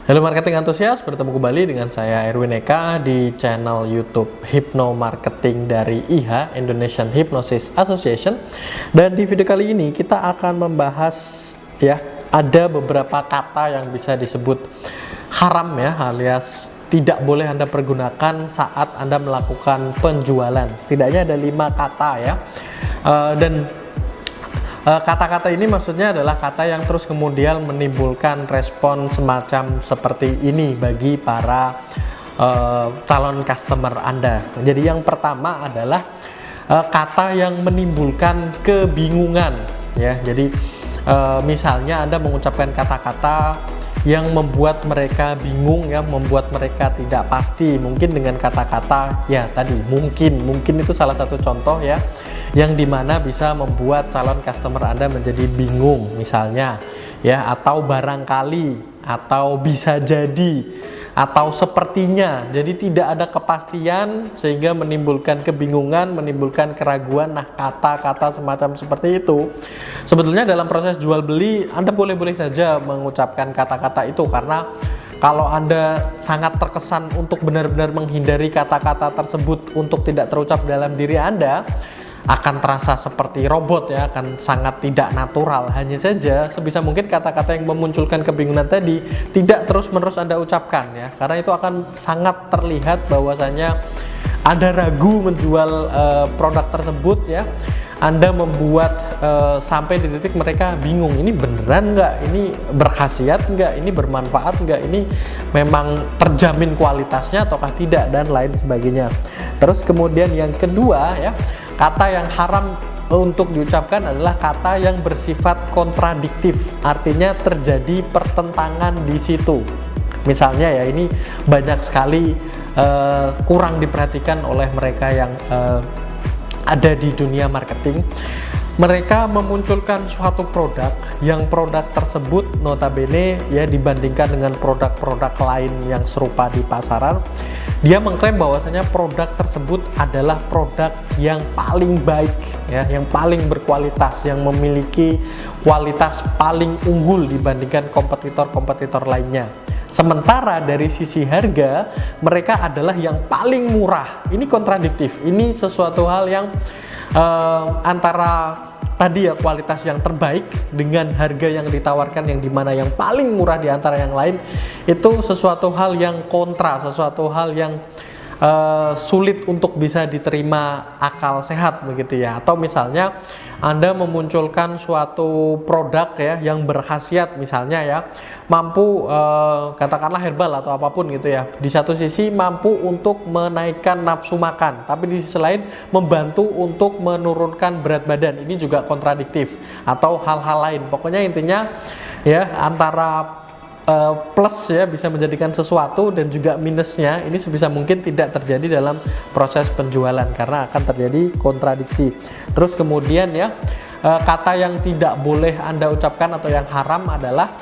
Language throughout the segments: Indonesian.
Halo marketing antusias, bertemu kembali dengan saya Erwin Eka di channel YouTube Hypno Marketing dari IHA, Indonesian Hypnosis Association. Dan di video kali ini kita akan membahas ada beberapa kata yang bisa disebut haram alias tidak boleh Anda pergunakan saat Anda melakukan penjualan. Setidaknya ada 5 kata kata-kata ini maksudnya adalah kata yang terus kemudian menimbulkan respon semacam seperti ini bagi para calon customer Anda. Jadi yang pertama adalah kata yang menimbulkan kebingungan ya. Jadi misalnya Anda mengucapkan kata-kata yang membuat mereka bingung membuat mereka tidak pasti, mungkin dengan kata-kata tadi mungkin itu salah satu contoh yang dimana bisa membuat calon customer Anda menjadi bingung misalnya atau barangkali, atau bisa jadi, atau sepertinya. Jadi tidak ada kepastian sehingga menimbulkan kebingungan, menimbulkan keraguan. Nah, kata-kata semacam seperti itu sebetulnya dalam proses jual beli Anda boleh-boleh saja mengucapkan kata-kata itu, karena kalau Anda sangat terkesan untuk benar-benar menghindari kata-kata tersebut untuk tidak terucap dalam diri Anda, akan terasa seperti robot akan sangat tidak natural. Hanya saja sebisa mungkin kata-kata yang memunculkan kebingungan tadi tidak terus-menerus Anda ucapkan karena itu akan sangat terlihat bahwasanya Anda ragu menjual produk tersebut Anda membuat sampai di titik mereka bingung, ini beneran nggak, ini berkhasiat nggak, ini bermanfaat nggak, ini memang terjamin kualitasnya ataukah tidak, dan lain sebagainya. Terus kemudian yang kedua kata yang haram untuk diucapkan adalah kata yang bersifat kontradiktif, artinya terjadi pertentangan di situ. Misalnya ini banyak sekali kurang diperhatikan oleh mereka yang ada di dunia marketing. Mereka memunculkan suatu produk yang produk tersebut notabene dibandingkan dengan produk-produk lain yang serupa di pasaran, dia mengklaim bahwasanya produk tersebut adalah produk yang paling baik yang paling berkualitas, yang memiliki kualitas paling unggul dibandingkan kompetitor-kompetitor lainnya. Sementara dari sisi harga mereka adalah yang paling murah. Ini kontradiktif. Ini sesuatu hal yang antara tadi kualitas yang terbaik dengan harga yang ditawarkan yang dimana yang paling murah di antara yang lain, itu sesuatu hal yang kontra, sesuatu hal yang sulit untuk bisa diterima akal sehat begitu Atau misalnya Anda memunculkan suatu produk yang berkhasiat misalnya mampu katakanlah herbal atau apapun gitu di satu sisi mampu untuk menaikkan nafsu makan, tapi di sisi lain membantu untuk menurunkan berat badan. Ini juga kontradiktif, atau hal-hal lain. Pokoknya intinya antara plus bisa menjadikan sesuatu dan juga minusnya ini sebisa mungkin tidak terjadi dalam proses penjualan karena akan terjadi kontradiksi. Terus kemudian kata yang tidak boleh Anda ucapkan atau yang haram adalah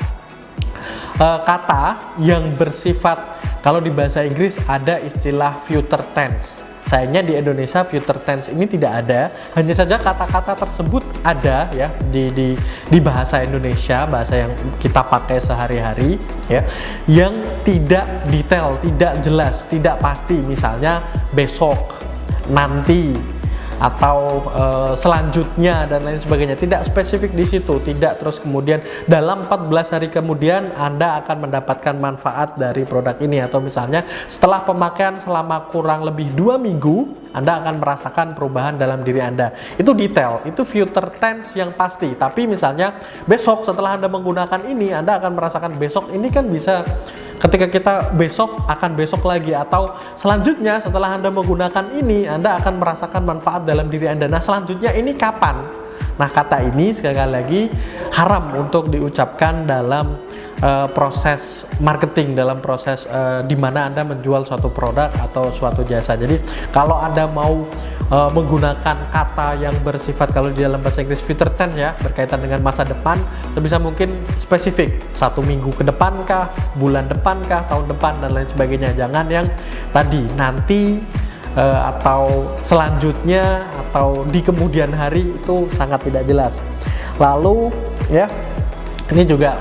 kata yang bersifat, kalau di bahasa Inggris ada istilah future tense. Sayangnya di Indonesia future tense ini tidak ada. Hanya saja kata-kata tersebut ada di bahasa Indonesia, bahasa yang kita pakai sehari-hari yang tidak detail, tidak jelas, tidak pasti. Misalnya besok, nanti, atau selanjutnya dan lain sebagainya. Tidak spesifik di situ, tidak terus kemudian dalam 14 hari kemudian Anda akan mendapatkan manfaat dari produk ini, atau misalnya setelah pemakaian selama kurang lebih 2 minggu Anda akan merasakan perubahan dalam diri Anda. Itu detail, itu future tense yang pasti. Tapi misalnya besok setelah Anda menggunakan ini Anda akan merasakan besok, ini kan bisa ketika kita besok akan besok lagi, atau selanjutnya setelah Anda menggunakan ini Anda akan merasakan manfaat dalam diri Anda. Nah, selanjutnya ini kapan? Nah, kata ini sekali lagi haram untuk diucapkan dalam proses marketing, dalam proses di mana Anda menjual suatu produk atau suatu jasa. Jadi kalau Anda mau menggunakan kata yang bersifat, kalau di dalam bahasa Inggris future tense berkaitan dengan masa depan, sebisa mungkin spesifik, 1 minggu ke depan kah, bulan depan kah, tahun depan dan lain sebagainya. Jangan yang tadi nanti atau selanjutnya atau di kemudian hari, itu sangat tidak jelas. Lalu ini juga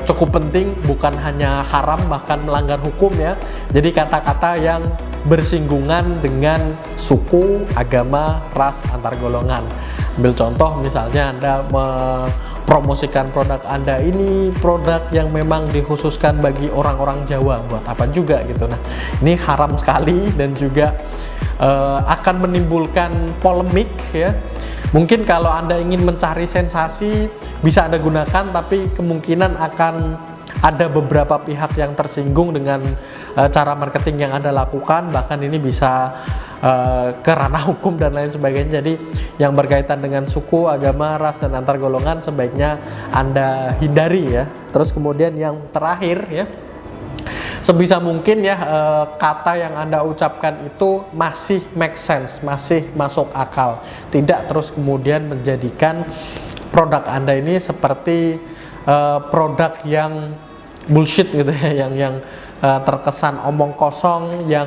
cukup penting, bukan hanya haram bahkan melanggar hukum ya. Jadi kata-kata yang bersinggungan dengan suku, agama, ras, antar golongan. Ambil contoh misalnya Anda mempromosikan produk Anda ini produk yang memang dikhususkan bagi orang-orang Jawa, buat apa juga gitu. Nah, ini haram sekali dan juga akan menimbulkan polemik ya. Mungkin kalau Anda ingin mencari sensasi bisa Anda gunakan, tapi kemungkinan akan ada beberapa pihak yang tersinggung dengan cara marketing yang Anda lakukan, bahkan ini bisa ke ranah hukum dan lain sebagainya. Jadi yang berkaitan dengan suku, agama, ras, dan antar golongan sebaiknya Anda hindari ya. Terus kemudian yang terakhir ya, sebisa mungkin ya kata yang Anda ucapkan itu masih make sense, masih masuk akal, tidak terus kemudian menjadikan produk Anda ini seperti produk yang bullshit gitu ya, yang terkesan omong kosong, yang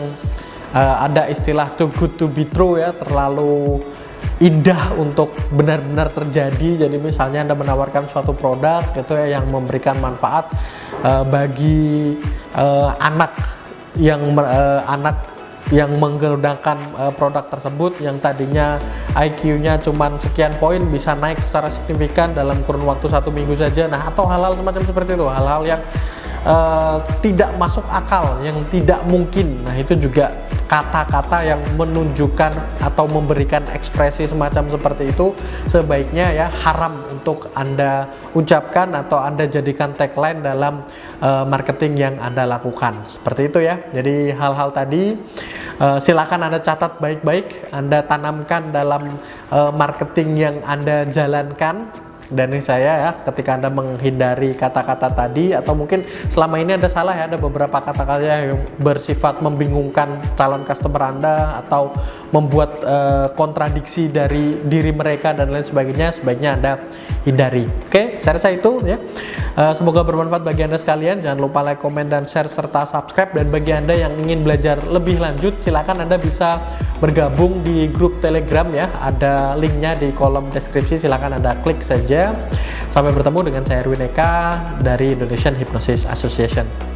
ada istilah too good to be true ya, terlalu indah untuk benar-benar terjadi. Jadi misalnya Anda menawarkan suatu produk gitu ya yang memberikan manfaat bagi anak yang menggunakan produk tersebut, yang tadinya IQ-nya cuman sekian poin bisa naik secara signifikan dalam kurun waktu 1 minggu saja. Nah, atau hal-hal semacam seperti itu, hal-hal yang tidak masuk akal, yang tidak mungkin. Nah, itu juga kata-kata yang menunjukkan atau memberikan ekspresi semacam seperti itu sebaiknya ya haram untuk Anda ucapkan atau Anda jadikan tagline dalam marketing yang Anda lakukan. Seperti itu ya. Jadi hal-hal tadi silakan Anda catat baik-baik, Anda tanamkan dalam marketing yang Anda jalankan. Dan ini saya ya, ketika Anda menghindari kata-kata tadi, atau mungkin selama ini Anda salah ya, ada beberapa kata-kata yang bersifat membingungkan calon customer Anda atau membuat kontradiksi dari diri mereka dan lain sebagainya, sebaiknya Anda hindari. Oke, saya rasa itu ya. Semoga bermanfaat bagi Anda sekalian. Jangan lupa like, komen, dan share serta subscribe. Dan bagi Anda yang ingin belajar lebih lanjut, silakan Anda bisa bergabung di grup Telegram ya. Ada linknya di kolom deskripsi. Silakan Anda klik saja. Sampai bertemu dengan saya Erwin Eka dari Indonesian Hypnosis Association.